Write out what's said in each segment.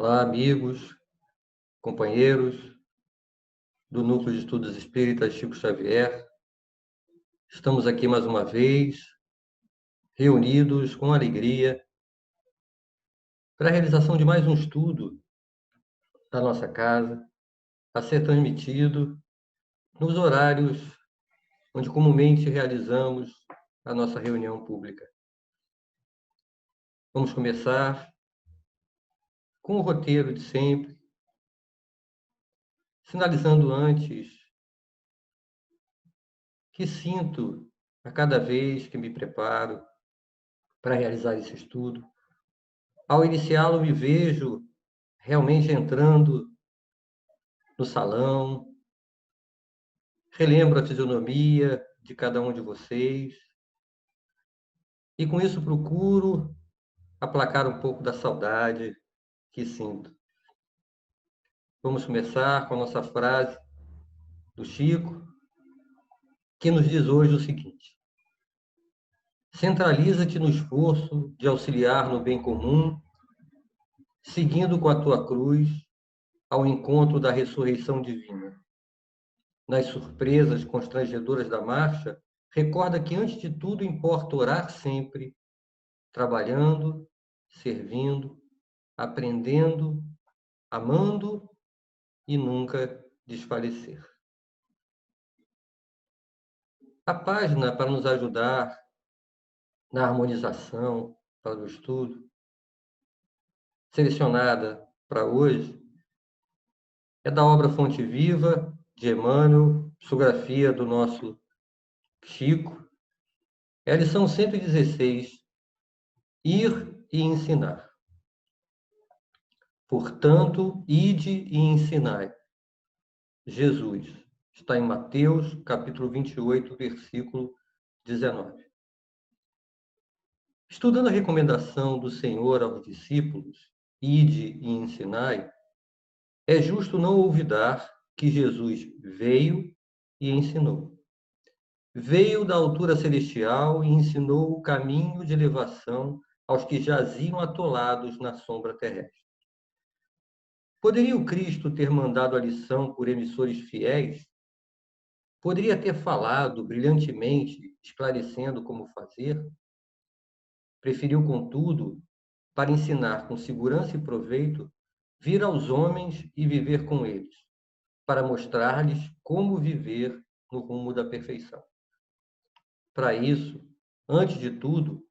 Olá, amigos, companheiros do Núcleo de Estudos Espíritas Chico Xavier. Estamos aqui mais uma vez, reunidos com alegria, para a realização de mais um estudo da nossa casa, a ser transmitido nos horários onde comumente realizamos a nossa reunião pública. Vamos começar com o roteiro de sempre, sinalizando antes que sinto, a cada vez que me preparo para realizar esse estudo, ao iniciá-lo, me vejo realmente entrando no salão, relembro a fisionomia de cada um de vocês e com isso procuro aplacar um pouco da saudade que sinto. Vamos começar com a nossa frase do Chico, que nos diz hoje o seguinte: centraliza-te no esforço de auxiliar no bem comum, seguindo com a tua cruz ao encontro da ressurreição divina. Nas surpresas constrangedoras da marcha, recorda que antes de tudo importa orar sempre, trabalhando, servindo, aprendendo, amando e nunca desfalecer. A página para nos ajudar na harmonização para o estudo, selecionada para hoje, é da obra Fonte Viva, de Emmanuel, psicografia do nosso Chico. É a lição 116, Ir e Ensinar. Portanto, ide e ensinai. Jesus. Está em Mateus, capítulo 28, versículo 19. Estudando a recomendação do Senhor aos discípulos, ide e ensinai, é justo não olvidar que Jesus veio e ensinou. Veio da altura celestial e ensinou o caminho de elevação aos que jaziam atolados na sombra terrestre. Poderia o Cristo ter mandado a lição por emissores fiéis? Poderia ter falado brilhantemente, esclarecendo como fazer? Preferiu, contudo, para ensinar com segurança e proveito, vir aos homens e viver com eles, para mostrar-lhes como viver no rumo da perfeição. Para isso, antes de tudo,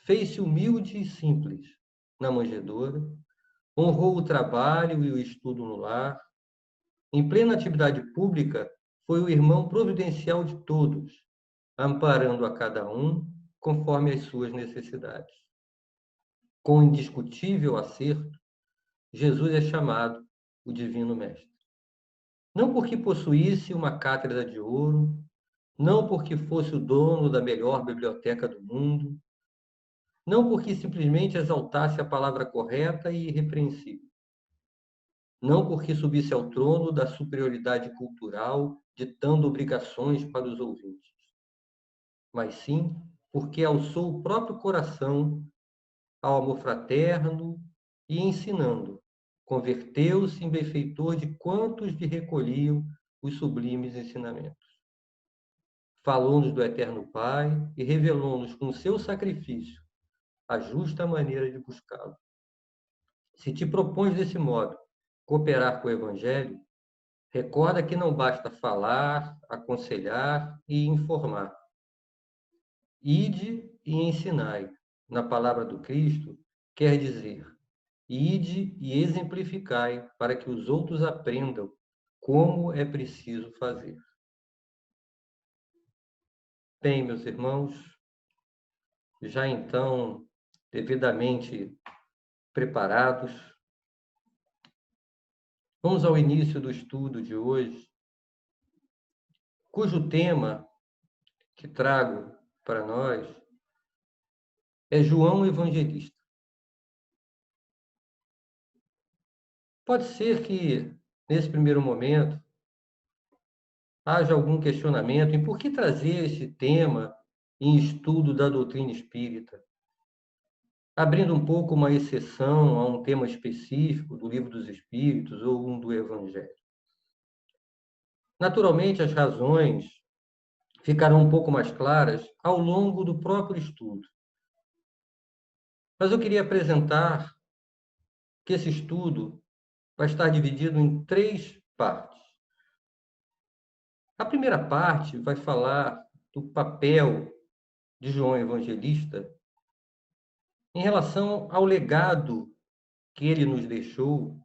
fez-se humilde e simples na manjedoura, honrou o trabalho e o estudo no lar. Em plena atividade pública, foi o irmão providencial de todos, amparando a cada um conforme as suas necessidades. Com indiscutível acerto, Jesus é chamado o Divino Mestre. Não porque possuísse uma cátedra de ouro, não porque fosse o dono da melhor biblioteca do mundo, não porque simplesmente exaltasse a palavra correta e irrepreensível, não porque subisse ao trono da superioridade cultural, ditando obrigações para os ouvintes, mas sim porque alçou o próprio coração ao amor fraterno e ensinando, converteu-se em benfeitor de quantos lhe recolhiam os sublimes ensinamentos. Falou-nos do Eterno Pai e revelou-nos com seu sacrifício a justa maneira de buscá-lo. Se te propões desse modo cooperar com o Evangelho, recorda que não basta falar, aconselhar e informar. Ide e ensinai, na palavra do Cristo, quer dizer, ide e exemplificai para que os outros aprendam como é preciso fazer. Bem, meus irmãos, já então devidamente preparados, vamos ao início do estudo de hoje, cujo tema que trago para nós é João Evangelista. Pode ser que, nesse primeiro momento, haja algum questionamento em por que trazer este tema em estudo da doutrina espírita. abrindo um pouco uma exceção a um tema específico do Livro dos Espíritos ou um do Evangelho. Naturalmente, as razões ficarão um pouco mais claras ao longo do próprio estudo. Mas eu queria apresentar que esse estudo vai estar dividido em 3 partes. A primeira parte vai falar do papel de João Evangelista em relação ao legado que ele nos deixou,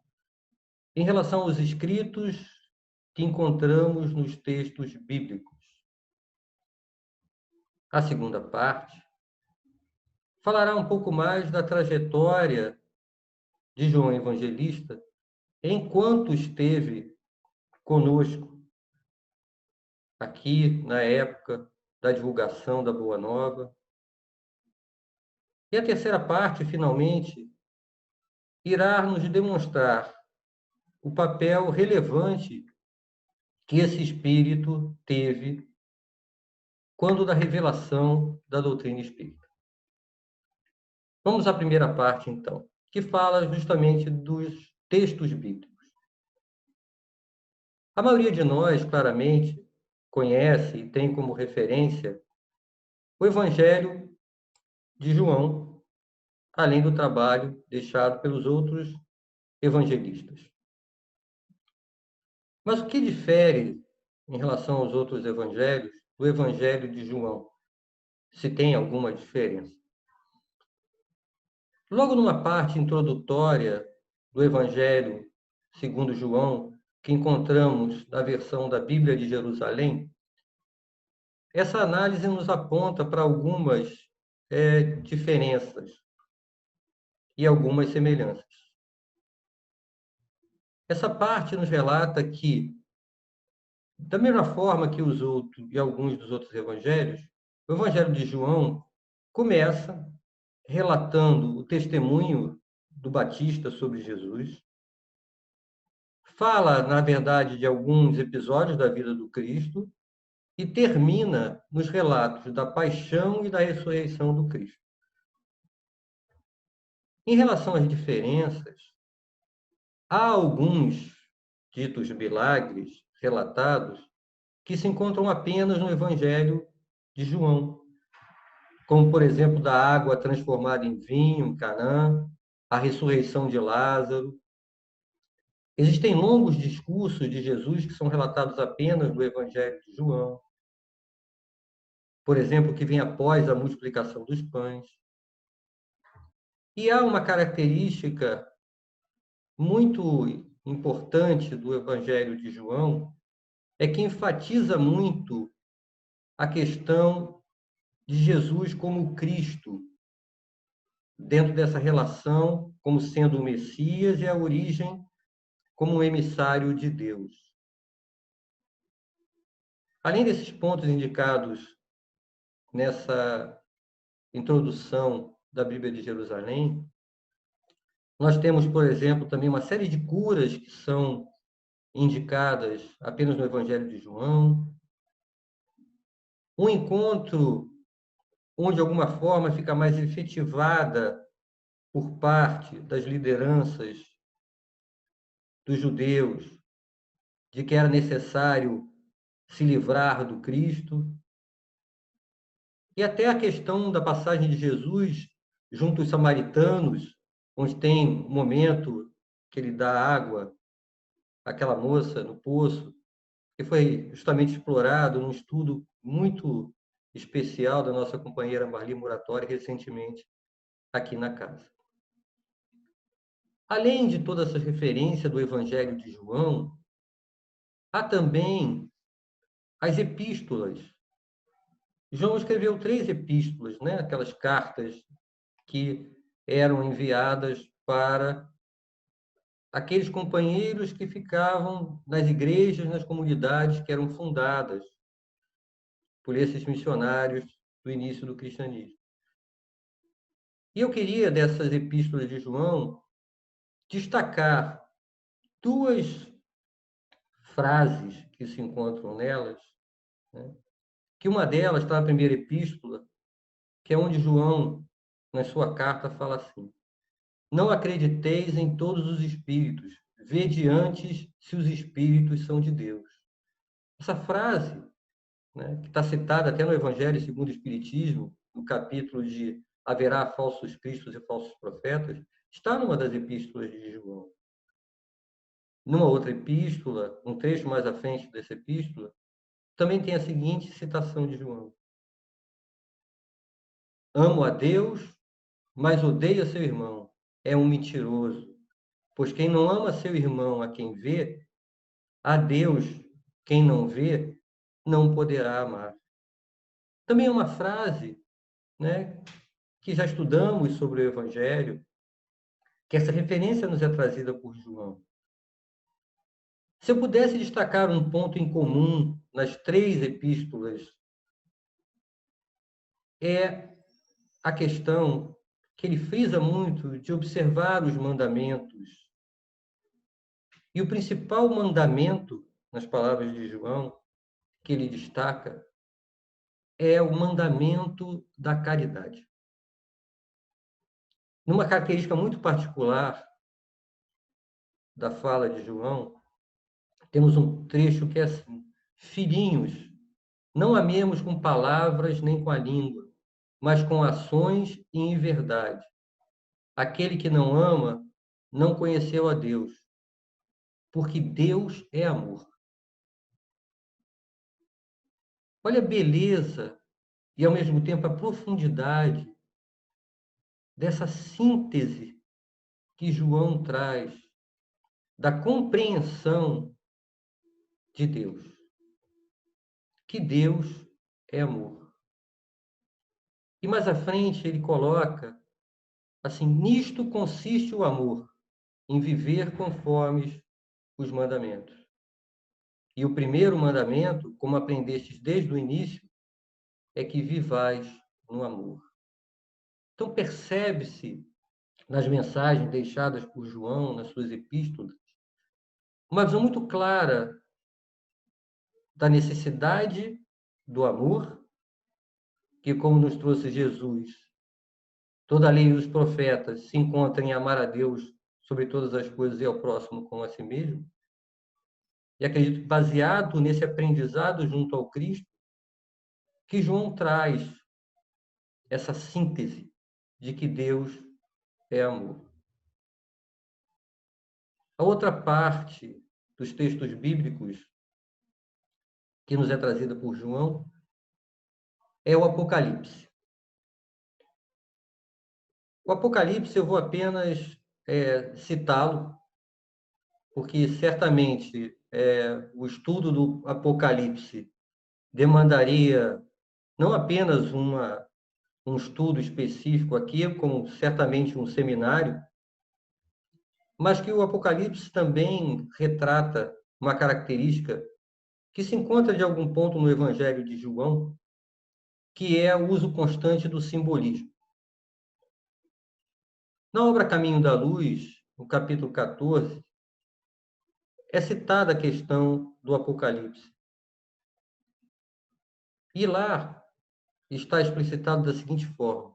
em relação aos escritos que encontramos nos textos bíblicos. A segunda parte falará um pouco mais da trajetória de João Evangelista enquanto esteve conosco aqui na época da divulgação da Boa Nova. E a terceira parte, finalmente, irá nos demonstrar o papel relevante que esse espírito teve quando da revelação da doutrina espírita. Vamos à primeira parte, então, que fala justamente dos textos bíblicos. A maioria de nós, claramente, conhece e tem como referência o Evangelho de João, além do trabalho deixado pelos outros evangelistas. Mas o que difere em relação aos outros evangelhos do Evangelho de João? Se tem alguma diferença? Logo numa parte introdutória do Evangelho segundo João, que encontramos na versão da Bíblia de Jerusalém, essa análise nos aponta para algumas diferenças e algumas semelhanças. Essa parte nos relata que, da mesma forma que os outros e alguns dos outros evangelhos, o Evangelho de João começa relatando o testemunho do Batista sobre Jesus, fala, na verdade, de alguns episódios da vida do Cristo e termina nos relatos da paixão e da ressurreição do Cristo. Em relação às diferenças, há alguns ditos milagres relatados que se encontram apenas no Evangelho de João, como, por exemplo, da água transformada em vinho em Canaã, a ressurreição de Lázaro. Existem longos discursos de Jesus que são relatados apenas no Evangelho de João. Por exemplo, que vem após a multiplicação dos pães. E há uma característica muito importante do Evangelho de João, é que enfatiza muito a questão de Jesus como Cristo, dentro dessa relação como sendo o Messias e a origem como um emissário de Deus. Além desses pontos indicados nessa introdução da Bíblia de Jerusalém, nós temos, por exemplo, também uma série de curas que são indicadas apenas no Evangelho de João. Um encontro onde, de alguma forma, fica mais efetivada por parte das lideranças dos judeus de que era necessário se livrar do Cristo. E até a questão da passagem de Jesus junto aos samaritanos, onde tem um momento que ele dá água àquela moça no poço, que foi justamente explorado num estudo muito especial da nossa companheira Marli Muratori recentemente aqui na casa. Além de toda essa referência do Evangelho de João, há também as epístolas. João escreveu 3 epístolas, né? Aquelas cartas que eram enviadas para aqueles companheiros que ficavam nas igrejas, nas comunidades que eram fundadas por esses missionários do início do cristianismo. E eu queria, dessas epístolas de João, destacar 2 frases que se encontram nelas, né? Que uma delas está na primeira epístola, que é onde João, na sua carta, fala assim: não acrediteis em todos os espíritos, vede antes se os espíritos são de Deus. Essa frase, né, que está citada até no Evangelho segundo o Espiritismo, no capítulo de haverá falsos cristos e falsos profetas, está numa das epístolas de João. Numa outra epístola, um trecho mais à frente dessa epístola, também tem a seguinte citação de João: amo a Deus, mas odeia seu irmão. É um mentiroso. Pois quem não ama seu irmão a quem vê, a Deus, quem não vê, não poderá amar. Também é uma frase, né, que já estudamos sobre o Evangelho, que essa referência nos é trazida por João. Se eu pudesse destacar um ponto em comum nas três epístolas, é a questão que ele frisa muito de observar os mandamentos. E o principal mandamento, nas palavras de João, que ele destaca, é o mandamento da caridade. Numa característica muito particular da fala de João, temos um trecho que é assim: filhinhos, não amemos com palavras nem com a língua, mas com ações e em verdade. Aquele que não ama não conheceu a Deus, porque Deus é amor. Olha a beleza e, ao mesmo tempo, a profundidade dessa síntese que João traz da compreensão de Deus, que Deus é amor. E mais à frente ele coloca assim: nisto consiste o amor, em viver conforme os mandamentos. E o primeiro mandamento, como aprendestes desde o início, é que vivais no amor. Então percebe-se nas mensagens deixadas por João, nas suas epístolas, uma visão muito clara da necessidade do amor, que, como nos trouxe Jesus, toda a lei e os profetas se encontram em amar a Deus sobre todas as coisas e ao próximo como a si mesmo. E acredito que, baseado nesse aprendizado junto ao Cristo, que João traz essa síntese de que Deus é amor. A outra parte dos textos bíblicos que nos é trazida por João é o Apocalipse. O Apocalipse eu vou apenas citá-lo, porque certamente o estudo do Apocalipse demandaria não apenas um estudo específico aqui, como certamente um seminário, mas que o Apocalipse também retrata uma característica que se encontra de algum ponto no Evangelho de João, que é o uso constante do simbolismo. Na obra Caminho da Luz, no capítulo 14, é citada a questão do Apocalipse. E lá está explicitado da seguinte forma: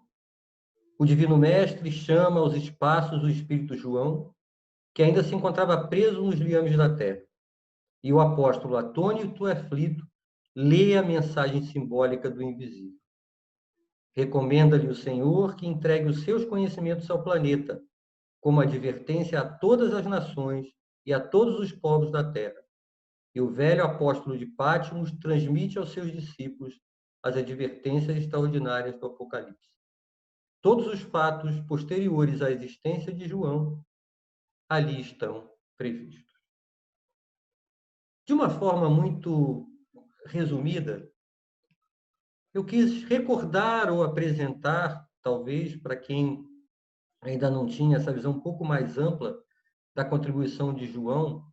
o Divino Mestre chama aos espaços o Espírito João, que ainda se encontrava preso nos liames da terra. E o apóstolo, atônito e aflito, lê a mensagem simbólica do invisível. Recomenda-lhe o Senhor que entregue os seus conhecimentos ao planeta, como advertência a todas as nações e a todos os povos da terra. E o velho apóstolo de Patmos transmite aos seus discípulos as advertências extraordinárias do Apocalipse. Todos os fatos posteriores à existência de João ali estão previstos. De uma forma muito resumida, eu quis recordar ou apresentar, talvez para quem ainda não tinha essa visão um pouco mais ampla da contribuição de João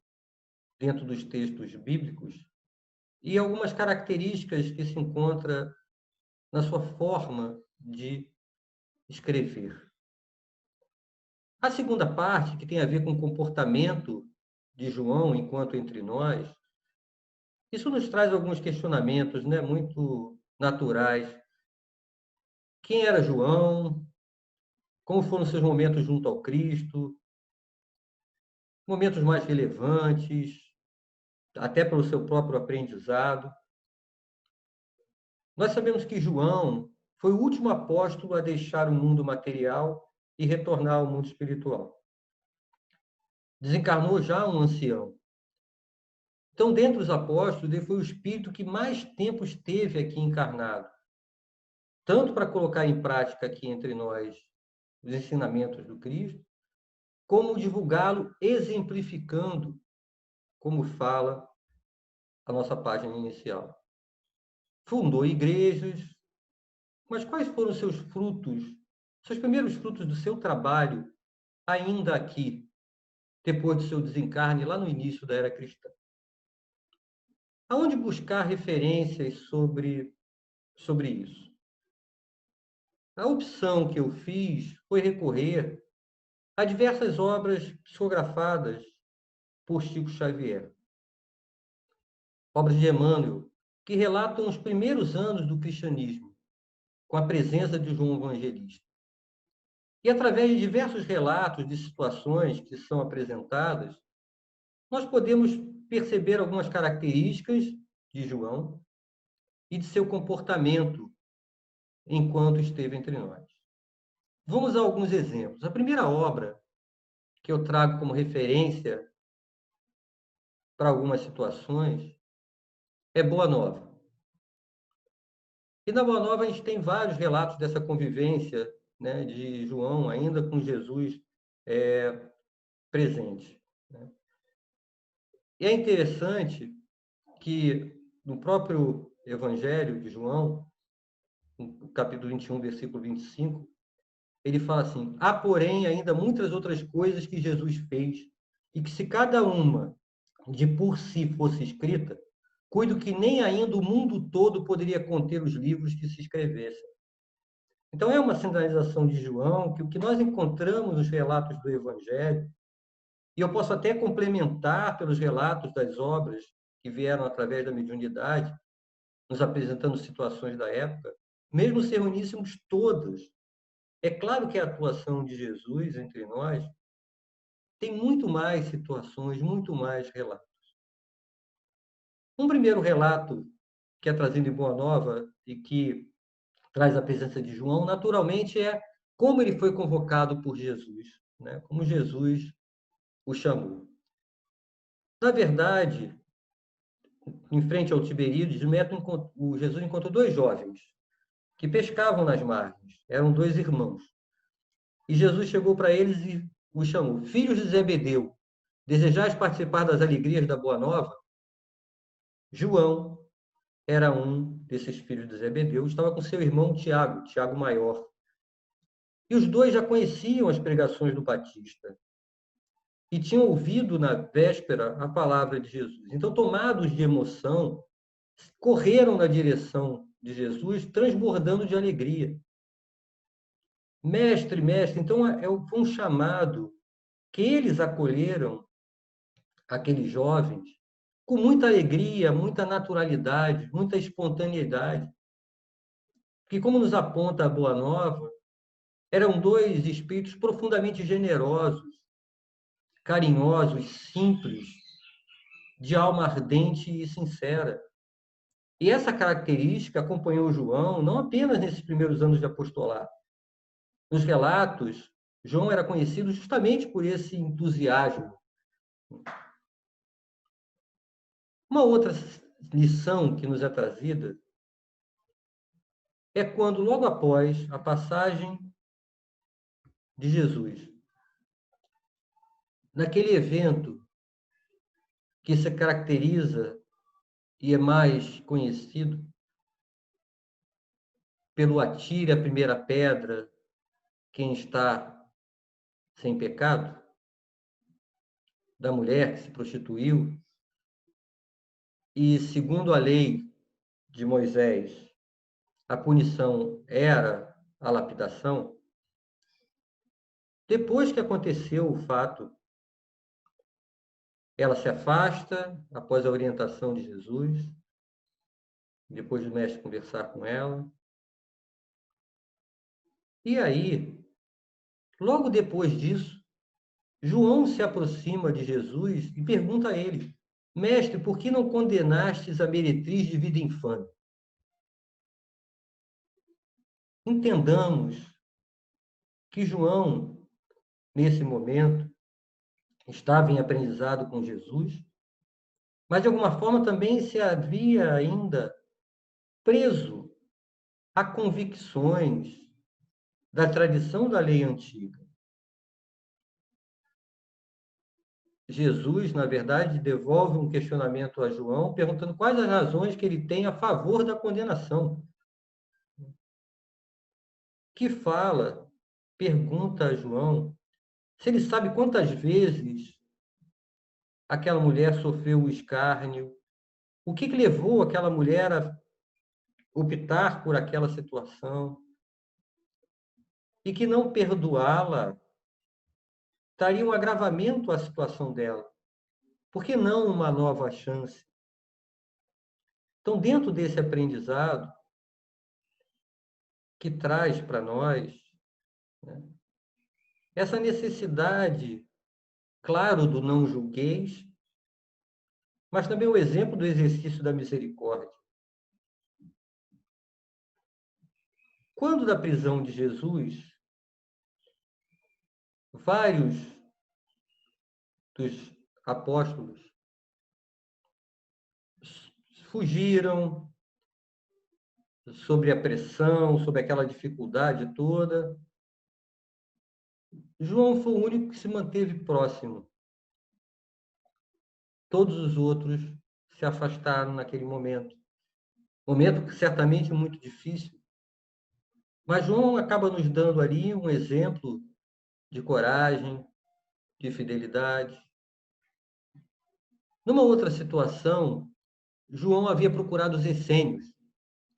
dentro dos textos bíblicos, e algumas características que se encontram na sua forma de escrever. A segunda parte, que tem a ver com o comportamento de João enquanto entre nós, isso nos traz alguns questionamentos, né, muito naturais. Quem era João? como foram seus momentos junto ao Cristo, momentos mais relevantes, até pelo seu próprio aprendizado. Nós sabemos que João foi o último apóstolo a deixar o mundo material e retornar ao mundo espiritual. Desencarnou já um ancião. Então, dentre os apóstolos, ele foi o espírito que mais tempo esteve aqui encarnado, tanto para colocar em prática aqui entre nós os ensinamentos do Cristo, como divulgá-lo exemplificando, como fala a nossa página inicial. Fundou igrejas, mas quais foram os seus frutos, seus primeiros frutos do seu trabalho, ainda aqui, depois do seu desencarne, lá no início da era cristã? Aonde buscar referências sobre isso? A opção que eu fiz foi recorrer a diversas obras psicografadas por Chico Xavier, obras de Emmanuel, que relatam os primeiros anos do cristianismo, com a presença de João Evangelista. E através de diversos relatos de situações que são apresentadas, nós podemos perceber algumas características de João e de seu comportamento enquanto esteve entre nós. Vamos a alguns exemplos. A primeira obra que eu trago como referência para algumas situações é Boa Nova. E na Boa Nova a gente tem vários relatos dessa convivência, né, de João ainda com Jesus presente, né? E é interessante que no próprio Evangelho de João, no capítulo 21, versículo 25, ele fala assim: há, porém, ainda muitas outras coisas que Jesus fez, e que se cada uma de por si fosse escrita, cuido que nem ainda o mundo todo poderia conter os livros que se escrevessem. Então, é uma sinalização de João que o que nós encontramos nos relatos do Evangelho, e eu posso até complementar pelos relatos das obras que vieram através da mediunidade, nos apresentando situações da época, mesmo se reuníssemos todas, é claro que a atuação de Jesus entre nós tem muito mais situações, muito mais relatos. Um primeiro relato que é trazido em Boa Nova e que traz a presença de João, naturalmente, é como ele foi convocado por Jesus, né? Como Jesus o chamou. Na verdade, em frente ao Tiberíades, o Jesus encontrou dois jovens que pescavam nas margens. Eram dois irmãos. E Jesus chegou para eles e os chamou: filhos de Zebedeu, desejais participar das alegrias da Boa Nova? João era um desses filhos de Zebedeu, estava com seu irmão Tiago, Tiago maior. E os dois já conheciam as pregações do Batista e tinham ouvido na véspera a palavra de Jesus. Então, tomados de emoção, correram na direção de Jesus, transbordando de alegria. Mestre, mestre, então foi um chamado que eles acolheram, aqueles jovens, com muita alegria, muita naturalidade, muita espontaneidade. Que, como nos aponta a Boa Nova, eram dois espíritos profundamente generosos, carinhosos, simples, de alma ardente e sincera. E essa característica acompanhou João não apenas nesses primeiros anos de apostolado. Nos relatos, João era conhecido justamente por esse entusiasmo. Uma outra lição que nos é trazida é quando, logo após a passagem de Jesus, naquele evento que se caracteriza e é mais conhecido pelo atire a primeira pedra quem está sem pecado, da mulher que se prostituiu, e segundo a lei de Moisés, a punição era a lapidação. Depois que aconteceu o fato, ela se afasta após a orientação de Jesus, depois do mestre conversar com ela. E aí, Logo depois disso, João se aproxima de Jesus e pergunta a ele: Mestre, por que não condenastes a meretriz de vida infame? Entendamos que João, nesse momento, estava em aprendizado com Jesus, mas de alguma forma também se havia ainda preso a convicções da tradição da lei antiga. Jesus, na verdade, devolve um questionamento a João, perguntando quais as razões que ele tem a favor da condenação. Que fala, pergunta a João se ele sabe quantas vezes aquela mulher sofreu o escárnio, o que levou aquela mulher a optar por aquela situação, e que não perdoá-la traria um agravamento à situação dela. Por que não uma nova chance? Então, dentro desse aprendizado que traz para nós, né, essa necessidade, claro, do não julgueis, mas também o exemplo do exercício da misericórdia. Quando da prisão de Jesus, vários dos apóstolos fugiram sob a pressão, sob aquela dificuldade toda. João foi o único que se manteve próximo. Todos os outros se afastaram naquele momento. Momento que certamente é muito difícil. Mas João acaba nos dando ali um exemplo de coragem, de fidelidade. Numa outra situação, João havia procurado os essênios,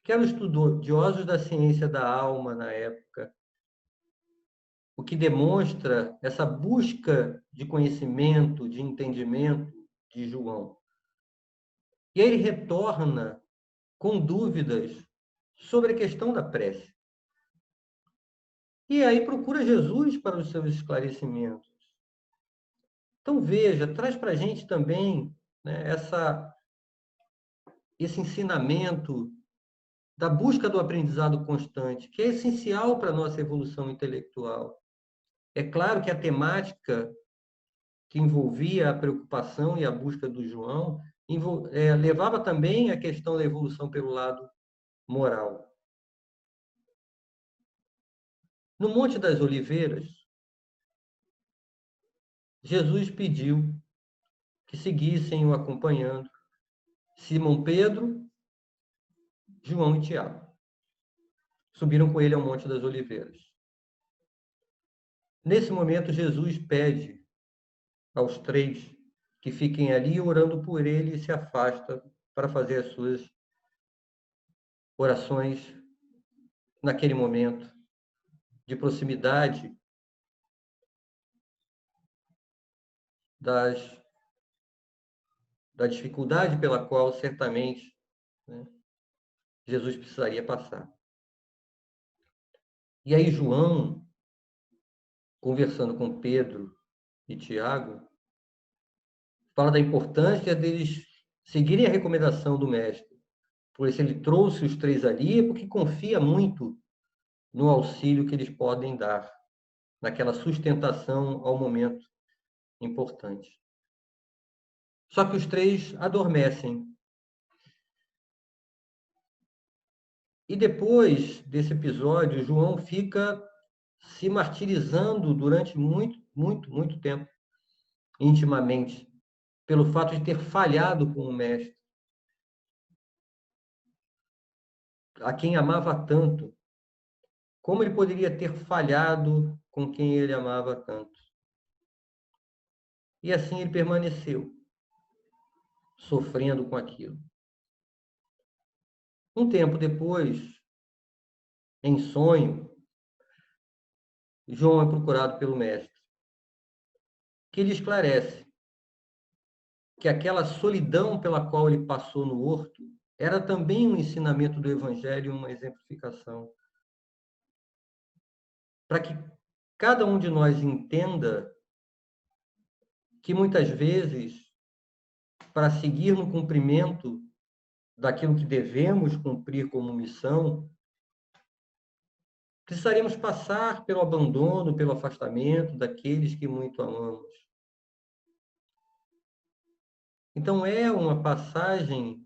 que eram estudiosos da ciência da alma na época, o que demonstra essa busca de conhecimento, de entendimento de João. E aí ele retorna com dúvidas sobre a questão da prece. E aí procura Jesus para os seus esclarecimentos. Então veja, traz para a gente também, né, esse ensinamento da busca do aprendizado constante, que é essencial para a nossa evolução intelectual. É claro que a temática que envolvia a preocupação e a busca do João levava também a questão da evolução pelo lado moral. No Monte das Oliveiras, Jesus pediu que seguissem o acompanhando Simão Pedro, João e Tiago. Subiram com ele ao Monte das Oliveiras. Nesse momento, Jesus pede aos três que fiquem ali orando por ele e se afasta para fazer as suas orações naquele momento de proximidade da dificuldade pela qual certamente, né, Jesus precisaria passar. E aí João, conversando com Pedro e Tiago, fala da importância deles seguirem a recomendação do mestre. Pois se ele trouxe os três ali, é porque confia muito no auxílio que eles podem dar, naquela sustentação ao momento importante. Só que os três adormecem. E depois desse episódio, João fica se martirizando durante muito tempo, intimamente, pelo fato de ter falhado com o mestre, a quem amava tanto. Como ele poderia ter falhado com quem ele amava tanto? E assim ele permaneceu, sofrendo com aquilo. Um tempo depois, em sonho, João é procurado pelo mestre, que lhe esclarece que aquela solidão pela qual ele passou no horto era também um ensinamento do Evangelho, uma exemplificação. Para que cada um de nós entenda que muitas vezes, para seguir no cumprimento daquilo que devemos cumprir como missão, precisaremos passar pelo abandono, pelo afastamento daqueles que muito amamos. Então, é uma passagem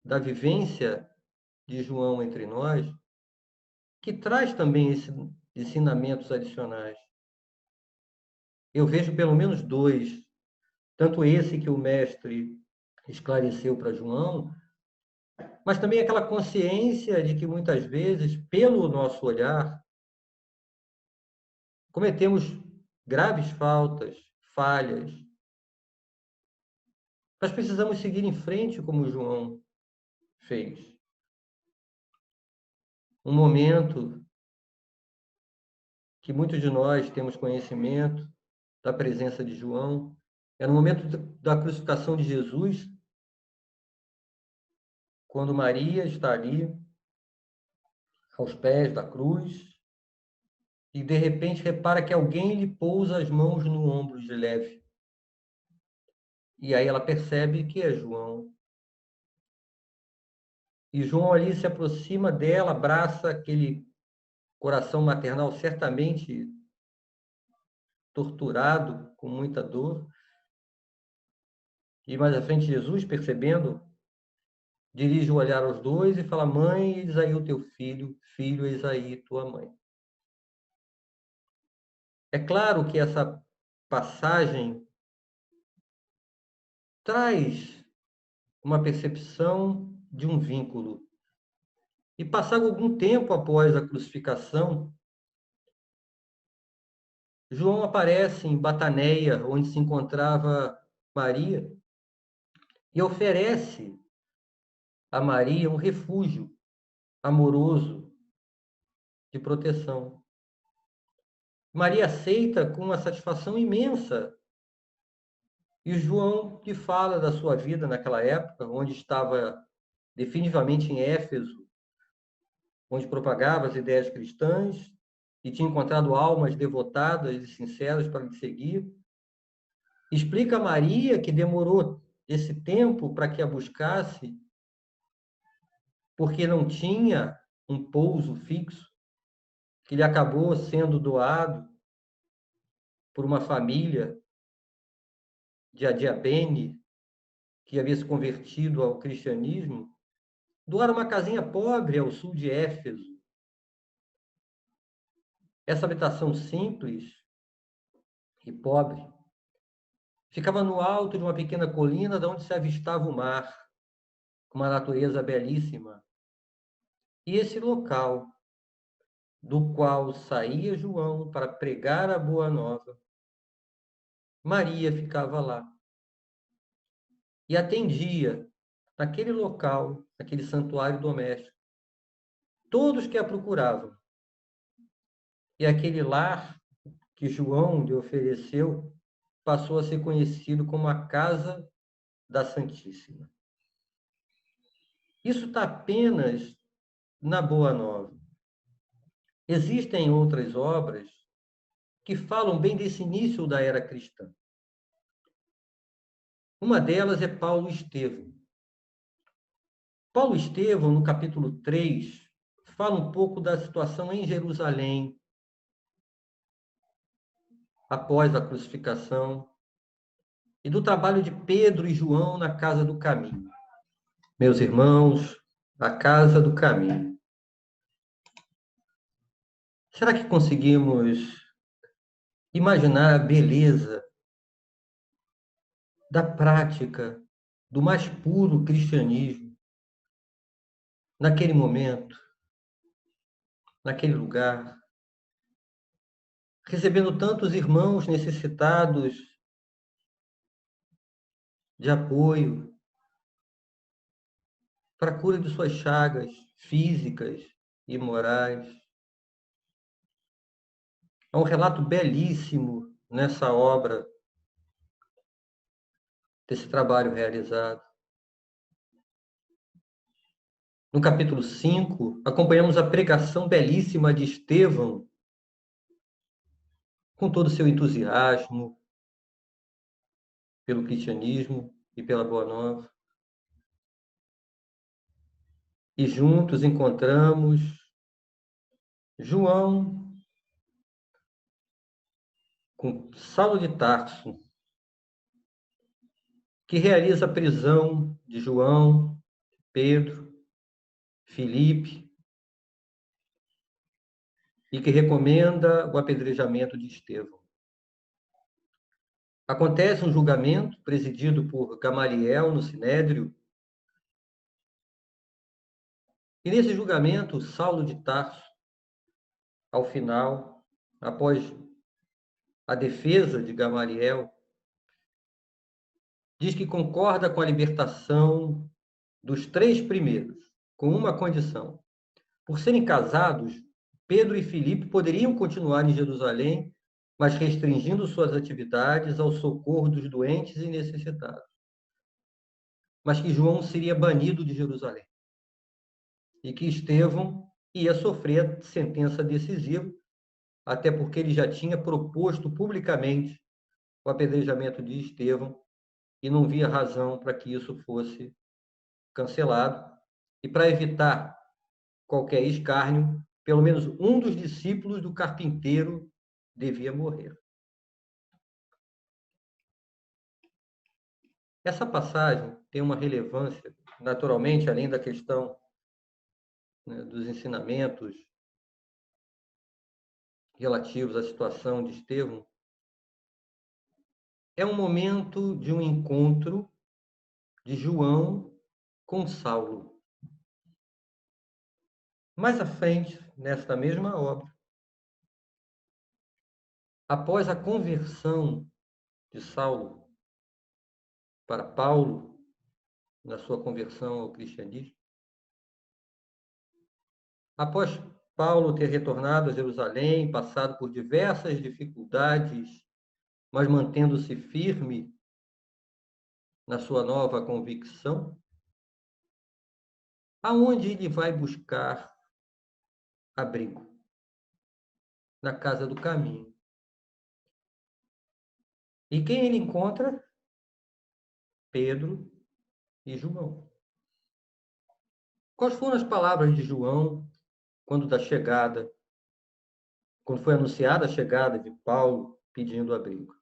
da vivência de João entre nós que traz também esses ensinamentos adicionais. Eu vejo pelo menos dois, tanto esse que o mestre esclareceu para João, mas também aquela consciência de que muitas vezes, pelo nosso olhar, cometemos graves falhas, mas precisamos seguir em frente como João fez. Um momento que muitos de nós temos conhecimento da presença de João, era no momento da crucificação de Jesus, quando Maria está ali, aos pés da cruz, e de repente repara que alguém lhe pousa as mãos no ombro de leve. E aí ela percebe que é João. E João ali se aproxima dela, abraça aquele coração maternal certamente torturado, com muita dor. E mais à frente Jesus, percebendo, dirige o olhar aos dois e fala: mãe, eis aí o teu filho, filho, eis aí tua mãe. É claro que essa passagem traz uma percepção de um vínculo. E passado algum tempo após a crucificação, João aparece em Bataneia, onde se encontrava Maria, e oferece a Maria um refúgio amoroso de proteção. Maria aceita com uma satisfação imensa. E João que fala da sua vida naquela época, onde estava definitivamente em Éfeso, onde propagava as ideias cristãs e tinha encontrado almas devotadas e sinceras para lhe seguir. Explica a Maria que demorou esse tempo para que a buscasse, porque não tinha um pouso fixo, que lhe acabou sendo doado por uma família de Adiabene, que havia se convertido ao cristianismo, doaram uma casinha pobre ao sul de Éfeso. Essa habitação simples e pobre ficava no alto de uma pequena colina de onde se avistava o mar, com uma natureza belíssima. E esse local, do qual saía João para pregar a boa nova, Maria ficava lá e atendia naquele local, naquele santuário doméstico, todos que a procuravam. E aquele lar que João lhe ofereceu passou a ser conhecido como a Casa da Santíssima. Isso está apenas na Boa Nova. Existem outras obras que falam bem desse início da era cristã. Uma delas é Paulo Estevão. Paulo Estevão, no capítulo 3, fala um pouco da situação em Jerusalém, após a crucificação, e do trabalho de Pedro e João na Casa do Caminho. Meus irmãos, a Casa do Caminho. Será que conseguimos imaginar a beleza da prática do mais puro cristianismo naquele momento, naquele lugar, recebendo tantos irmãos necessitados de apoio para a cura de suas chagas físicas e morais? Há um relato belíssimo nessa obra desse trabalho realizado. No capítulo 5, acompanhamos a pregação belíssima de Estevão com todo o seu entusiasmo pelo cristianismo e pela Boa Nova. E juntos encontramos João com Saulo de Tarso, que realiza a prisão de João, Pedro, Filipe, e que recomenda o apedrejamento de Estevão. Acontece um julgamento presidido por Gamaliel no Sinédrio, e nesse julgamento, Saulo de Tarso, ao final, após a defesa de Gamaliel, diz que concorda com a libertação dos 3 primeiros, com uma condição. Por serem casados, Pedro e Filipe poderiam continuar em Jerusalém, mas restringindo suas atividades ao socorro dos doentes e necessitados. Mas que João seria banido de Jerusalém. E que Estevão ia sofrer a sentença decisiva, até porque ele já tinha proposto publicamente o apedrejamento de Estevão e não via razão para que isso fosse cancelado. E para evitar qualquer escárnio, pelo menos um dos discípulos do carpinteiro devia morrer. Essa passagem tem uma relevância, naturalmente, além da questão, né, dos ensinamentos relativos à situação de Estevão. É um momento de um encontro de João com Saulo. Mais à frente, nesta mesma obra, após a conversão de Saulo para Paulo, na sua conversão ao cristianismo, após Paulo ter retornado a Jerusalém, passado por diversas dificuldades, mas mantendo-se firme na sua nova convicção, aonde ele vai buscar abrigo? Na casa do caminho. E quem ele encontra? Pedro e João. Quais foram as palavras de João quando foi anunciada a chegada de Paulo pedindo abrigo?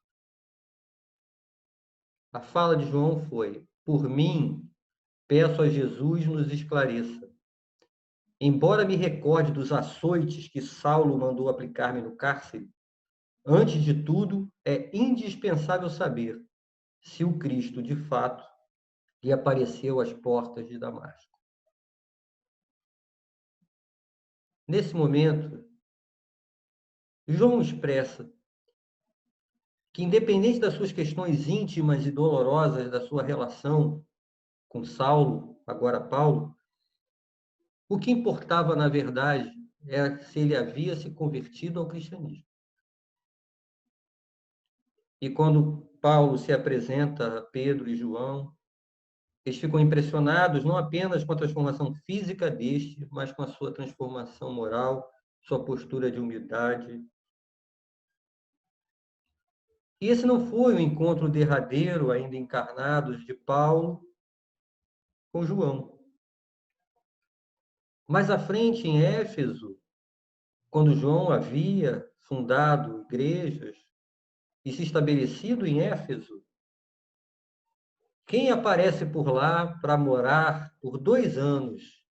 A fala de João foi: por mim, peço a Jesus nos esclareça. Embora me recorde dos açoites que Saulo mandou aplicar-me no cárcere, antes de tudo, é indispensável saber se o Cristo, de fato, lhe apareceu às portas de Damasco. Nesse momento, João expressa que, independente das suas questões íntimas e dolorosas da sua relação com Saulo, agora Paulo, o que importava, na verdade, é se ele havia se convertido ao cristianismo. E quando Paulo se apresenta a Pedro e João, eles ficam impressionados não apenas com a transformação física deste, mas com a sua transformação moral, sua postura de humildade. E esse não foi o encontro derradeiro, ainda encarnados, de Paulo com João. Mais à frente, em Éfeso, quando João havia fundado igrejas e se estabelecido em Éfeso, quem aparece por lá para morar por 2 anos,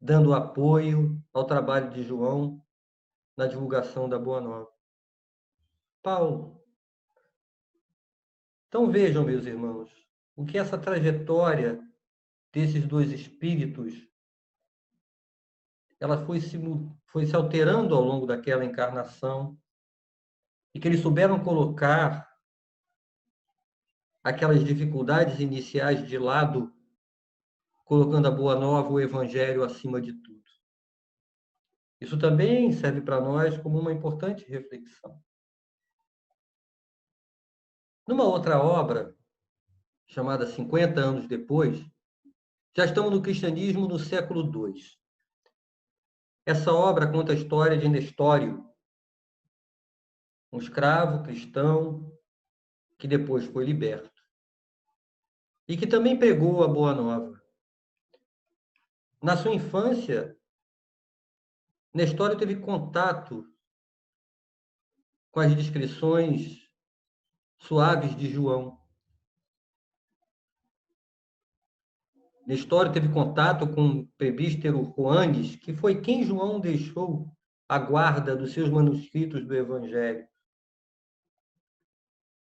dando apoio ao trabalho de João na divulgação da Boa Nova? Paulo. Então vejam, meus irmãos, o que essa trajetória desses 2 espíritos, ela foi se alterando ao longo daquela encarnação, e que eles souberam colocar aquelas dificuldades iniciais de lado, colocando a Boa Nova, o Evangelho, acima de tudo. Isso também serve para nós como uma importante reflexão. Numa outra obra, chamada 50 anos depois, já estamos no cristianismo no século II. Essa obra conta a história de Nestório, um escravo cristão que depois foi liberto e que também pregou a boa nova. Na sua infância, Nestório teve contato com as descrições suaves de João. Nestório teve contato com o presbítero Joanes, que foi quem João deixou a guarda dos seus manuscritos do Evangelho.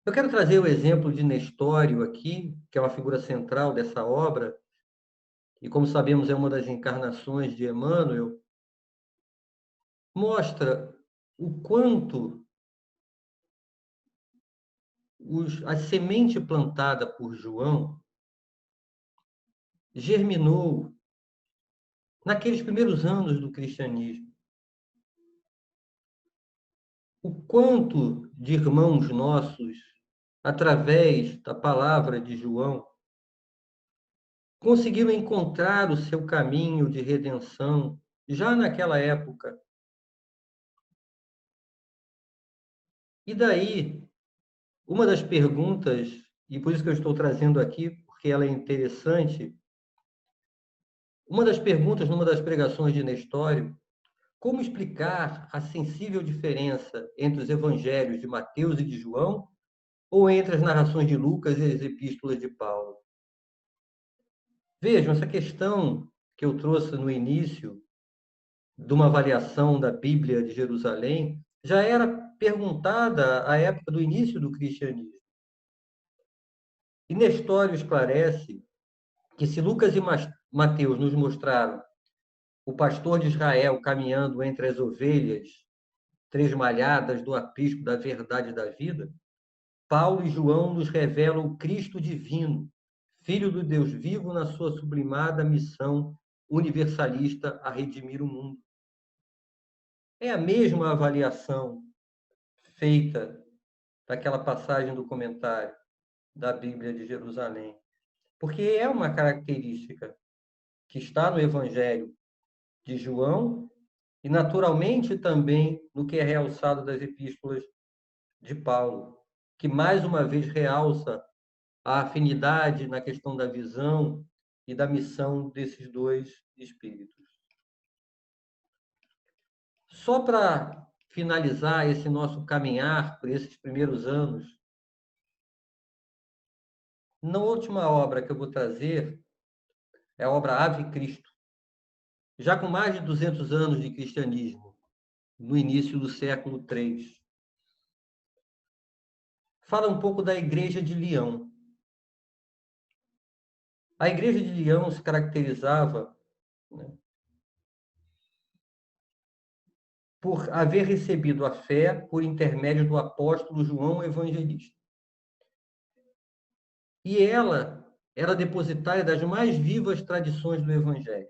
Eu quero trazer o exemplo de Nestório aqui, que é uma figura central dessa obra, e como sabemos é uma das encarnações de Emmanuel, mostra o quanto a semente plantada por João germinou naqueles primeiros anos do cristianismo. O quanto de irmãos nossos, através da palavra de João, conseguiram encontrar o seu caminho de redenção já naquela época. E daí, uma das perguntas, e por isso que eu estou trazendo aqui, porque ela é interessante, uma das perguntas numa das pregações de Nestório, como explicar a sensível diferença entre os evangelhos de Mateus e de João, ou entre as narrações de Lucas e as epístolas de Paulo? Vejam, essa questão que eu trouxe no início, de uma avaliação da Bíblia de Jerusalém, já era perguntada à época do início do cristianismo. E Nestório esclarece que se Lucas e Mateus nos mostraram o pastor de Israel caminhando entre as ovelhas tresmalhadas do aprisco da verdade e da vida, Paulo e João nos revelam o Cristo divino, Filho do Deus vivo na sua sublimada missão universalista a redimir o mundo. É a mesma avaliação feita daquela passagem do comentário da Bíblia de Jerusalém, porque é uma característica que está no Evangelho de João e, naturalmente, também no que é realçado das epístolas de Paulo, que mais uma vez realça a afinidade na questão da visão e da missão desses dois espíritos. Só para finalizar esse nosso caminhar por esses primeiros anos, na última obra que eu vou trazer é a obra Ave Cristo, já com mais de 200 anos de cristianismo, no início do século III. Fala um pouco da Igreja de Leão. A Igreja de Leão se caracterizava, né, por haver recebido a fé por intermédio do apóstolo João Evangelista. E ela era depositária das mais vivas tradições do Evangelho.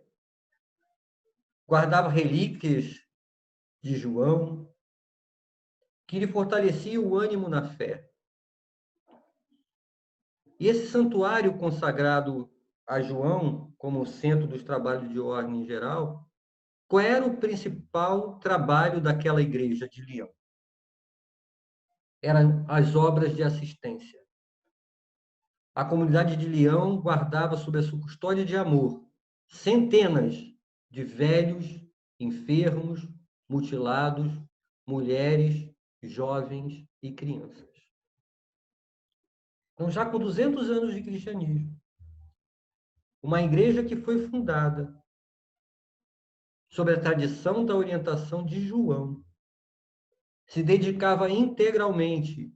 Guardava relíquias de João, que lhe fortalecia o ânimo na fé. E esse santuário consagrado a João, como centro dos trabalhos de ordem em geral, qual era o principal trabalho daquela igreja de Leão? Eram as obras de assistência. A comunidade de Leão guardava sob a sua custódia de amor centenas de velhos, enfermos, mutilados, mulheres, jovens e crianças. Então, já com 200 anos de cristianismo, uma igreja que foi fundada sob a tradição da orientação de João, se dedicava integralmente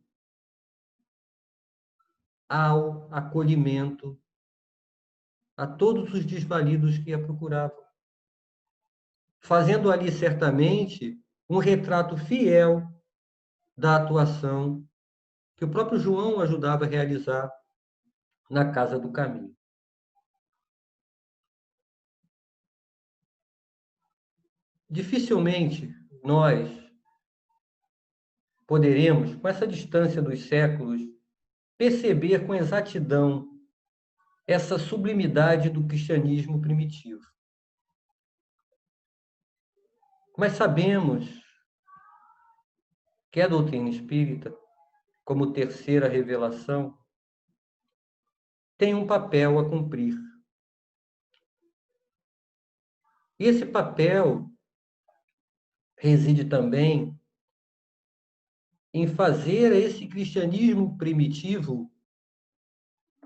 ao acolhimento a todos os desvalidos que a procuravam, fazendo ali certamente um retrato fiel da atuação que o próprio João ajudava a realizar na Casa do Caminho. Dificilmente nós poderemos, com essa distância dos séculos, perceber com exatidão essa sublimidade do cristianismo primitivo. Mas sabemos que a doutrina espírita, como terceira revelação, tem um papel a cumprir. E esse papel reside também em fazer esse cristianismo primitivo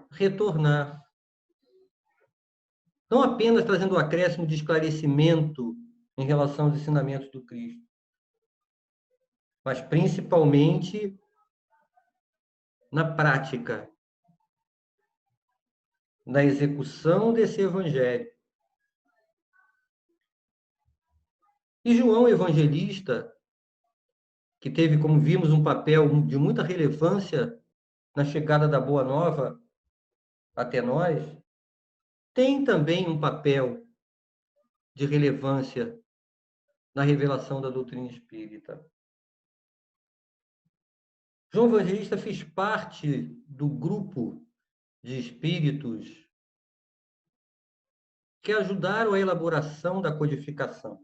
retornar. Não apenas trazendo o acréscimo de esclarecimento em relação aos ensinamentos do Cristo, mas principalmente na prática, na execução desse evangelho. E João Evangelista, que teve, como vimos, um papel de muita relevância na chegada da Boa Nova até nós, tem também um papel de relevância na revelação da doutrina espírita. João Evangelista fez parte do grupo de espíritos que ajudaram a elaboração da codificação.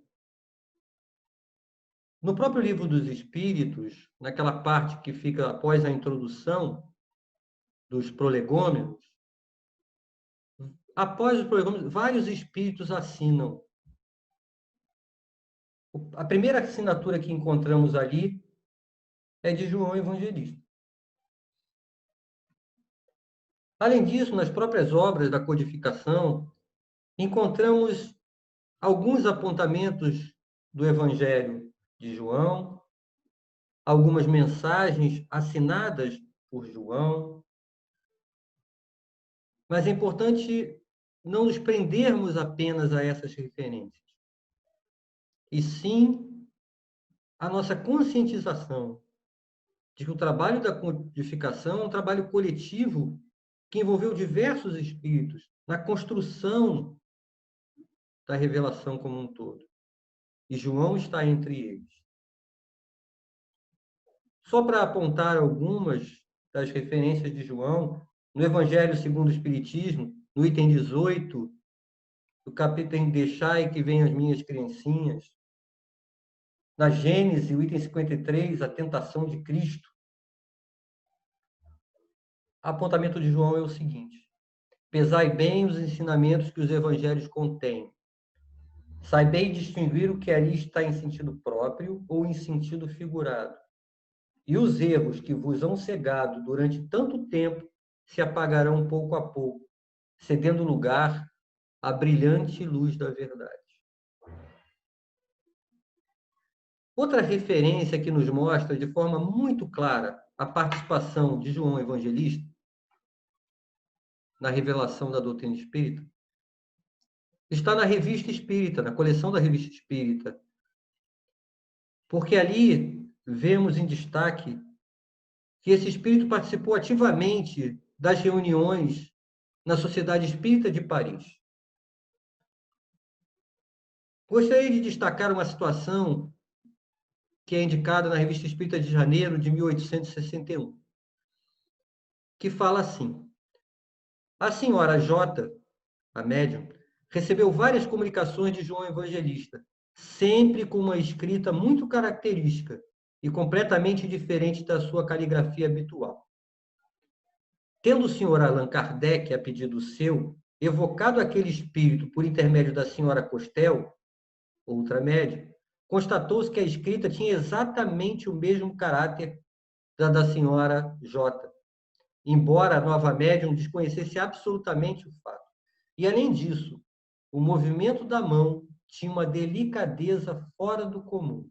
No próprio Livro dos Espíritos, naquela parte que fica após a introdução dos prolegômenos, após os prolegômenos, vários espíritos assinam. A primeira assinatura que encontramos ali é de João Evangelista. Além disso, nas próprias obras da codificação, encontramos alguns apontamentos do Evangelho de João, algumas mensagens assinadas por João. Mas é importante não nos prendermos apenas a essas referências, e sim a nossa conscientização de que o trabalho da codificação é um trabalho coletivo que envolveu diversos espíritos na construção da revelação como um todo. E João está entre eles. Só para apontar algumas das referências de João, no Evangelho segundo o Espiritismo, no item 18, do capítulo Deixai que venham as minhas criancinhas, na Gênesis, o item 53, a tentação de Cristo, o apontamento de João é o seguinte: pesai bem os ensinamentos que os evangelhos contêm. Saibei distinguir o que ali está em sentido próprio ou em sentido figurado. E os erros que vos hão cegado durante tanto tempo se apagarão pouco a pouco, cedendo lugar à brilhante luz da verdade. Outra referência que nos mostra de forma muito clara a participação de João Evangelista na revelação da doutrina espírita está na Revista Espírita, na coleção da Revista Espírita. Porque ali vemos em destaque que esse espírito participou ativamente das reuniões na Sociedade Espírita de Paris. Gostaria de destacar uma situação que é indicada na Revista Espírita de janeiro de 1861, que fala assim: a senhora J, a médium, recebeu várias comunicações de João Evangelista, sempre com uma escrita muito característica e completamente diferente da sua caligrafia habitual. Tendo o senhor Allan Kardec, a pedido seu, evocado aquele espírito por intermédio da senhora Costel, outra médium, constatou-se que a escrita tinha exatamente o mesmo caráter da senhora J, embora a nova médium desconhecesse absolutamente o fato. E, além disso, o movimento da mão tinha uma delicadeza fora do comum,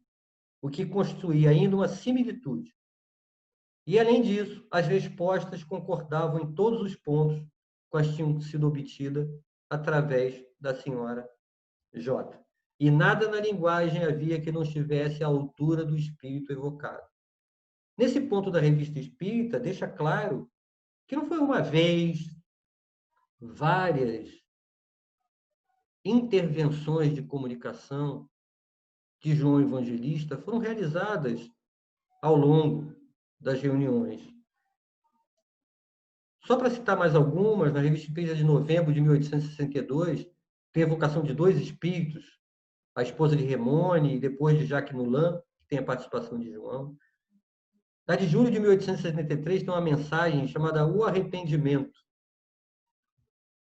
o que constituía ainda uma similitude. E, além disso, as respostas concordavam em todos os pontos com as que tinham sido obtidas através da senhora J. E nada na linguagem havia que não estivesse à altura do espírito evocado. Nesse ponto da Revista Espírita, deixa claro que não foi uma vez, várias intervenções de comunicação de João Evangelista foram realizadas ao longo das reuniões. Só para citar mais algumas, na Revista Espírita de novembro de 1862, tem a evocação de dois espíritos, a esposa de Remone e depois de Jacques Moulin, que tem a participação de João. Na de julho de 1873 tem uma mensagem chamada O Arrependimento.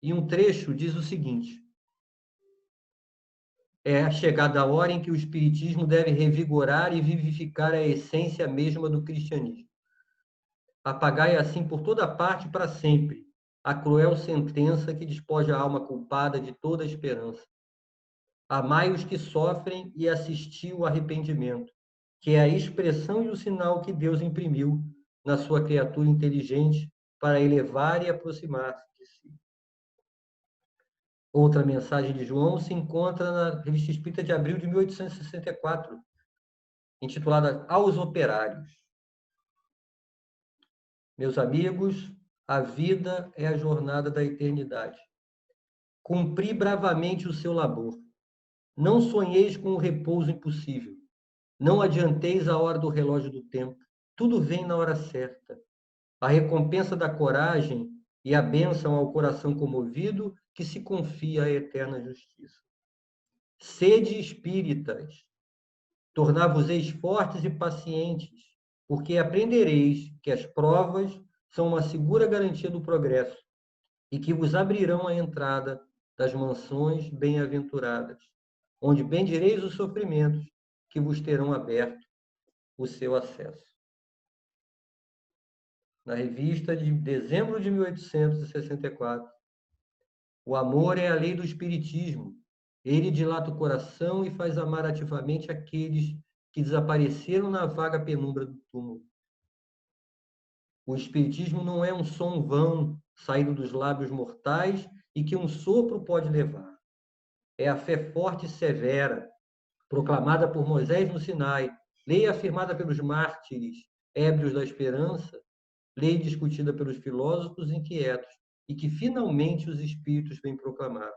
E um trecho diz o seguinte: é chegada a hora em que o Espiritismo deve revigorar e vivificar a essência mesma do cristianismo. Apagai assim por toda parte para sempre a cruel sentença que despoja a alma culpada de toda a esperança. Amai os que sofrem e assisti o arrependimento, que é a expressão e o sinal que Deus imprimiu na sua criatura inteligente para elevar e aproximar-se de si. Outra mensagem de João se encontra na Revista Espírita de abril de 1864, intitulada Aos Operários. Meus amigos, a vida é a jornada da eternidade. Cumpri bravamente o seu labor. Não sonheis com o repouso impossível. Não adianteis a hora do relógio do tempo. Tudo vem na hora certa. A recompensa da coragem e a bênção ao coração comovido que se confia à eterna justiça. Sede espíritas, tornar-vos-eis fortes e pacientes, porque aprendereis que as provas são uma segura garantia do progresso e que vos abrirão a entrada das mansões bem-aventuradas, onde bendireis os sofrimentos que vos terão aberto o seu acesso. Na revista de dezembro de 1864, o amor é a lei do espiritismo. Ele dilata o coração e faz amar ativamente aqueles que desapareceram na vaga penumbra do túmulo. O espiritismo não é um som vão saído dos lábios mortais e que um sopro pode levar. É a fé forte e severa, proclamada por Moisés no Sinai, lei afirmada pelos mártires ébrios da esperança, lei discutida pelos filósofos inquietos e que finalmente os espíritos vêm proclamar.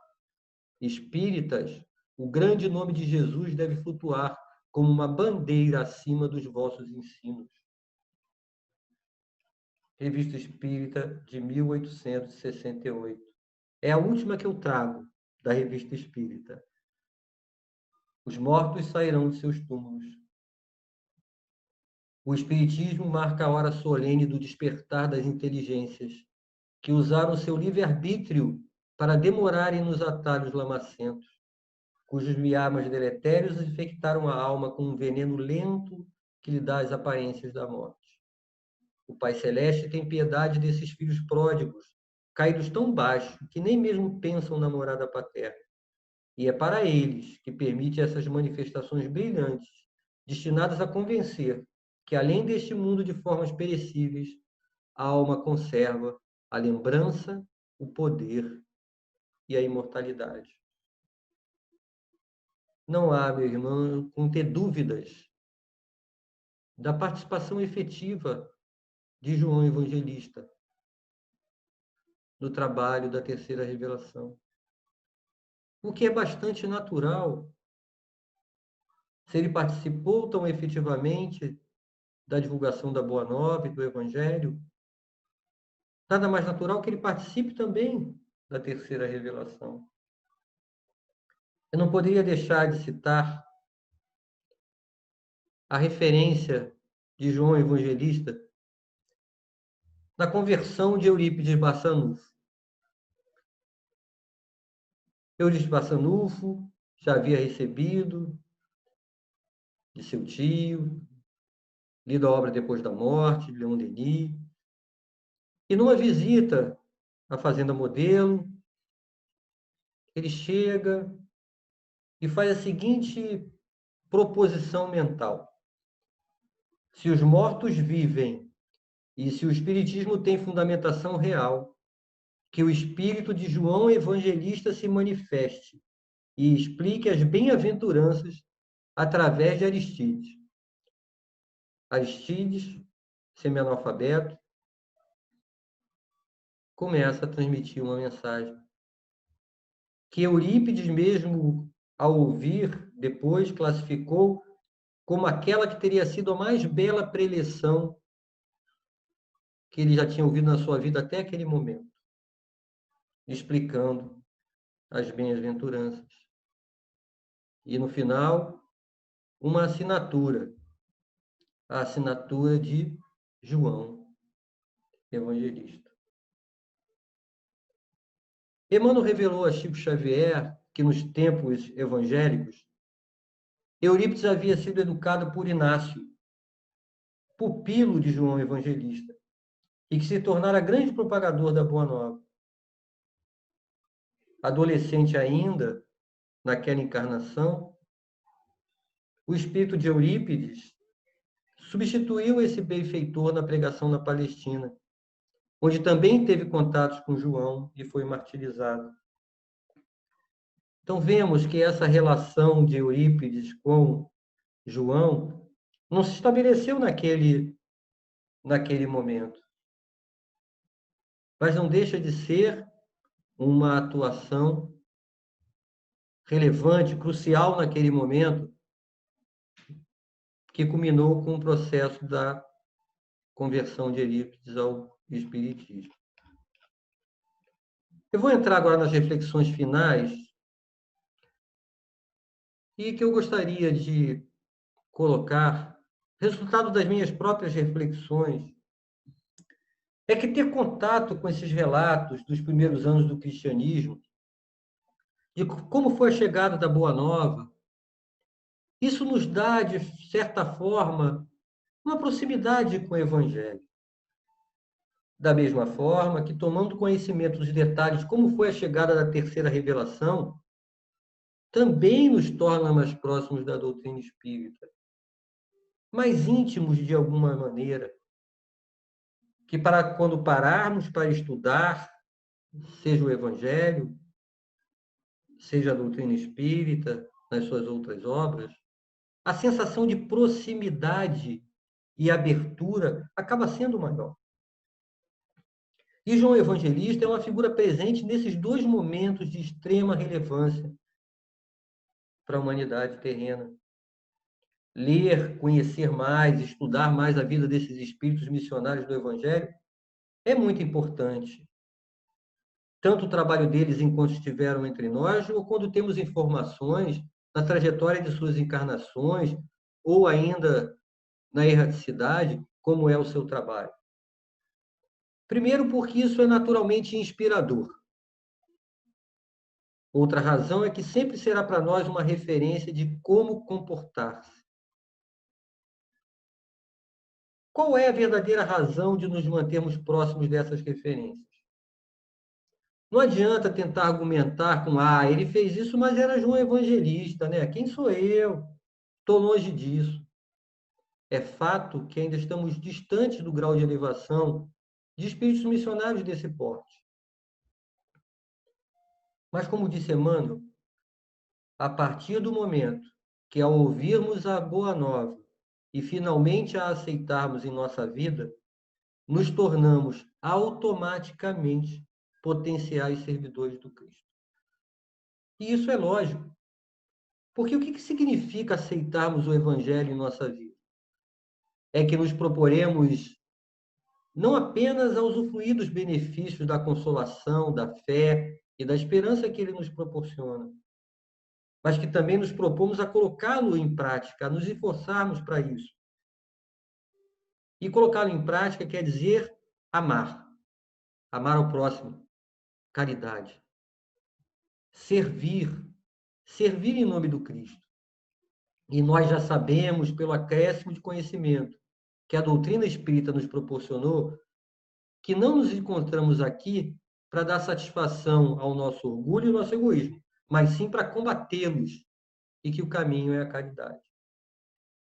Espíritas, o grande nome de Jesus deve flutuar como uma bandeira acima dos vossos ensinos. Revista Espírita de 1868. É a última que eu trago da Revista Espírita. Os mortos sairão de seus túmulos. O Espiritismo marca a hora solene do despertar das inteligências, que usaram seu livre-arbítrio para demorarem nos atalhos lamacentos, cujos miasmas deletérios infectaram a alma com um veneno lento que lhe dá as aparências da morte. O Pai Celeste tem piedade desses filhos pródigos, caídos tão baixo que nem mesmo pensam na morada paterna. E é para eles que permite essas manifestações brilhantes, destinadas a convencer que, além deste mundo de formas perecíveis, a alma conserva a lembrança, o poder e a imortalidade. Não há, meu irmão, com ter dúvidas da participação efetiva de João Evangelista no trabalho da terceira revelação. O que é bastante natural, se ele participou tão efetivamente da divulgação da Boa Nova e do Evangelho, nada mais natural que ele participe também da terceira revelação. Eu não poderia deixar de citar a referência de João Evangelista na conversão de Eurípides Barçanufo. Eurípides Barçanufo já havia recebido de seu tio, lido a obra Depois da Morte, de Leon Denis, e numa visita à Fazenda Modelo, ele chega e faz a seguinte proposição mental: se os mortos vivem e se o Espiritismo tem fundamentação real, que o espírito de João Evangelista se manifeste e explique as bem-aventuranças através de Aristides. Aristides, semi-analfabeto, começa a transmitir uma mensagem que Eurípides mesmo, ao ouvir, depois classificou como aquela que teria sido a mais bela preleção que ele já tinha ouvido na sua vida até aquele momento, explicando as bem-aventuranças. E no final, uma assinatura, a assinatura de João Evangelista. Emmanuel revelou a Chico Xavier que nos tempos evangélicos, Eurípides havia sido educado por Inácio, pupilo de João Evangelista, e que se tornara grande propagador da Boa Nova. Adolescente ainda, naquela encarnação, o espírito de Eurípides substituiu esse benfeitor na pregação na Palestina, onde também teve contatos com João e foi martirizado. Então, vemos que essa relação de Eurípides com João não se estabeleceu naquele momento, mas não deixa de ser uma atuação relevante, crucial naquele momento, que culminou com o processo da conversão de Eurípides ao Espiritismo. Eu vou entrar agora nas reflexões finais e que eu gostaria de colocar, resultado das minhas próprias reflexões, é que ter contato com esses relatos dos primeiros anos do cristianismo, de como foi a chegada da Boa Nova, isso nos dá, de certa forma, uma proximidade com o Evangelho. Da mesma forma que, tomando conhecimento dos detalhes de como foi a chegada da terceira revelação, também nos torna mais próximos da doutrina espírita, mais íntimos de alguma maneira, que para quando pararmos para estudar, seja o Evangelho, seja a doutrina espírita, nas suas outras obras, a sensação de proximidade e abertura acaba sendo maior. E João Evangelista é uma figura presente nesses dois momentos de extrema relevância para a humanidade terrena. Ler, conhecer mais, estudar mais a vida desses espíritos missionários do Evangelho é muito importante. Tanto o trabalho deles enquanto estiveram entre nós, ou quando temos informações na trajetória de suas encarnações, ou ainda na erraticidade, como é o seu trabalho. Primeiro, porque isso é naturalmente inspirador. Outra razão é que sempre será para nós uma referência de como comportar-se. Qual é a verdadeira razão de nos mantermos próximos dessas referências? Não adianta tentar argumentar com, ele fez isso, mas era João Evangelista, né? Quem sou eu? Estou longe disso. É fato que ainda estamos distantes do grau de elevação de espíritos missionários desse porte. Mas, como disse Emmanuel, a partir do momento que, ao ouvirmos a Boa Nova e finalmente a aceitarmos em nossa vida, nos tornamos automaticamente potenciais servidores do Cristo. E isso é lógico. Porque o que significa aceitarmos o Evangelho em nossa vida? É que nos proporemos não apenas a usufruir dos benefícios da consolação, da fé e da esperança que ele nos proporciona, mas que também nos propomos a colocá-lo em prática, a nos esforçarmos para isso. E colocá-lo em prática quer dizer amar. Amar ao próximo. Caridade. Servir. Servir em nome do Cristo. E nós já sabemos, pelo acréscimo de conhecimento que a doutrina espírita nos proporcionou, que não nos encontramos aqui para dar satisfação ao nosso orgulho e ao nosso egoísmo, mas sim para combatê-los, e que o caminho é a caridade.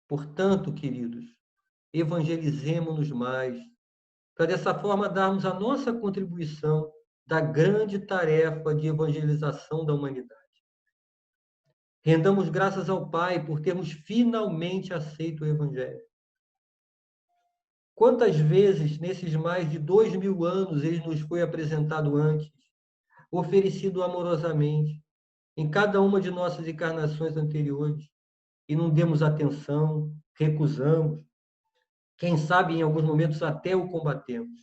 Portanto, queridos, evangelizemo-nos mais, para dessa forma darmos a nossa contribuição da grande tarefa de evangelização da humanidade. Rendamos graças ao Pai por termos finalmente aceito o Evangelho. Quantas vezes, nesses mais de 2000 anos, ele nos foi apresentado antes, oferecido amorosamente, em cada uma de nossas encarnações anteriores, e não demos atenção, recusamos, quem sabe em alguns momentos até o combatemos.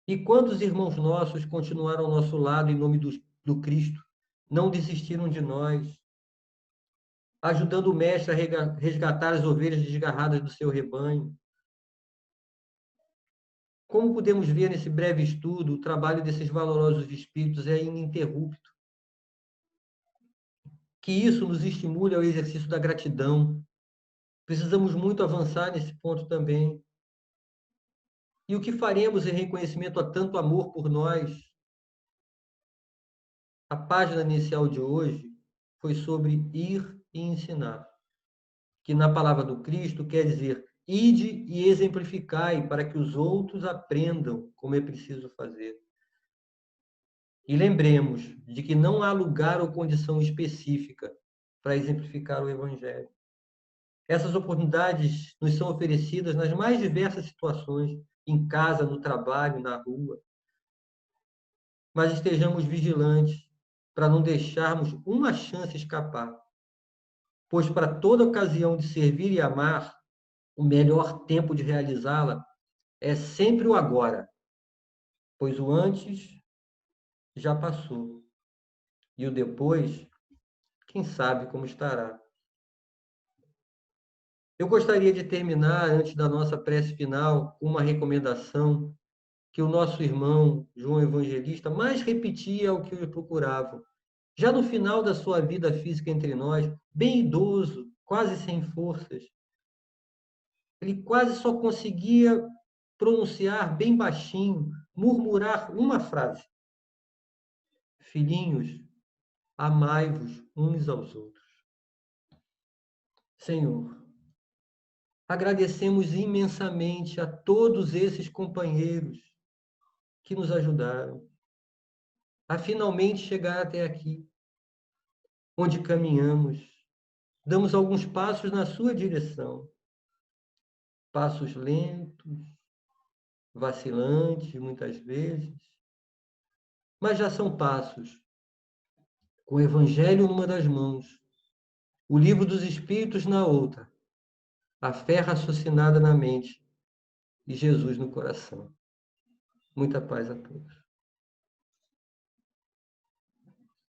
E quantos irmãos nossos continuaram ao nosso lado em nome do Cristo, não desistiram de nós, ajudando o Mestre a resgatar as ovelhas desgarradas do seu rebanho, Como podemos ver nesse breve estudo, o trabalho desses valorosos espíritos é ininterrupto. Que isso nos estimule ao exercício da gratidão. Precisamos muito avançar nesse ponto também. E o que faremos em reconhecimento a tanto amor por nós? A página inicial de hoje foi sobre ir e ensinar, que na palavra do Cristo quer dizer ide e exemplificai para que os outros aprendam como é preciso fazer. E lembremos de que não há lugar ou condição específica para exemplificar o Evangelho. Essas oportunidades nos são oferecidas nas mais diversas situações, em casa, no trabalho, na rua. Mas estejamos vigilantes para não deixarmos uma chance escapar, pois para toda ocasião de servir e amar, o melhor tempo de realizá-la é sempre o agora, pois o antes já passou e o depois, quem sabe como estará. Eu gostaria de terminar, antes da nossa prece final, com uma recomendação que o nosso irmão João Evangelista mais repetia ao que o procuravam. Já no final da sua vida física entre nós, bem idoso, quase sem forças, ele quase só conseguia pronunciar bem baixinho, murmurar uma frase: Filhinhos, amai-vos uns aos outros. Senhor, agradecemos imensamente a todos esses companheiros que nos ajudaram a finalmente chegar até aqui, onde caminhamos, damos alguns passos na sua direção, passos lentos, vacilantes muitas vezes, mas já são passos, com o Evangelho numa das mãos, o livro dos Espíritos na outra, a fé raciocinada na mente e Jesus no coração. Muita paz a todos.